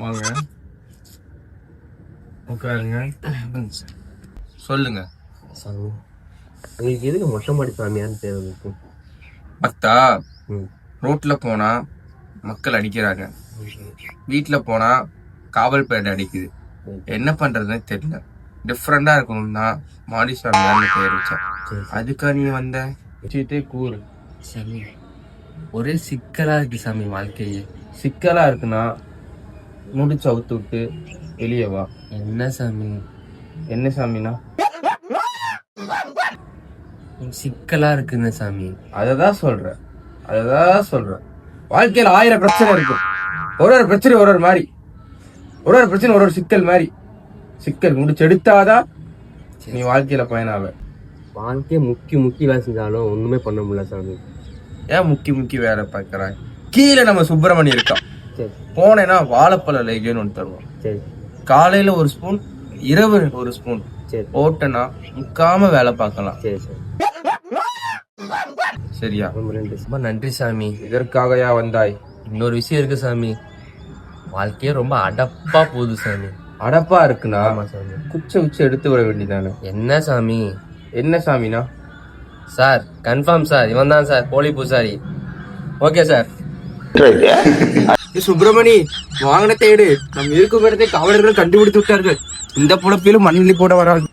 வாங்க உட்காருங்க. சொல்லுங்க. சாமி உங்களுக்கு எதுக்கு மொட்டை மாடி சாமியான்னு பேர் வந்துருக்கு? பக்தா, ரோட்ல போனா மக்கள் அடிக்கிறாங்க, வீட்டுல போனா காவல் பேட்டை அடிக்குது. என்ன பண்றதுன்னு தெரியல. டிஃப்ரெண்டா இருக்கணும் தான் மாடிசாமியான்னு பேர் வச்சேன். அதுக்கா நீ வந்த வச்சுட்டே கூறு. சாமி ஒரே சிக்கலா இருக்கு சாமி. வாழ்க்கையே சிக்கலா இருக்குன்னா முடிச்சு அவுத்து விட்டு வெளியே வா. என்ன சாமி? என்ன சாமினா? சிக்கலா இருக்குங்க சாமி. அததான் சொல்றேன். வாழ்க்கையில 1000 பிரச்சனை இருக்கும். ஒரு பிரச்சனை ஒரு மாதிரி, ஒரு பிரச்சனை ஒரு சிக்கல் மாதிரி. சிக்கல் முடிச்சு எடுத்தாதான் நீ வாழ்க்கையில பயனாவ. வாழ்க்கையை முக்கி வேலை செஞ்சாலும் ஒண்ணுமே பண்ண முடியல சாமி. ஏன் முக்கி வேலை பார்க்கறான்? கீழே நம்ம சுப்பிரமணி இருக்கான். சரி. போனேன்னா வாழைப்பழ லேகியன்னு ஒன்று தருவோம். சரி. காலையில ஒரு ஸ்பூன், இரவு ஒரு ஸ்பூன். சரி. போட்டனா முக்காம வேலை பார்க்கலாம். சரி சரி. சரியா? ரொம்ப நன்றி சாமி. இதற்காகயா வந்தாய்? இன்னொரு விஷயம் இருக்கு சாமி. வாழ்க்கையே ரொம்ப அடப்பா போகுது சாமி. அடப்பா இருக்குண்ணா? ஆமா சாமி. குச்ச எடுத்து வர வேண்டியதானே. என்ன சாமி? என்ன சாமினா? சார் கன்ஃபார்ம் சார், இவன் தான் சார் போலி பூசாரி. Okay sir. சுப்பிரமணி, வாங்கின தேடு. நம்ம இருக்கும் இடத்தை காவலர்கள் கண்டுபிடித்து விட்டார்கள். இந்த புலப்பிலும் மண்ணில் போட வராது.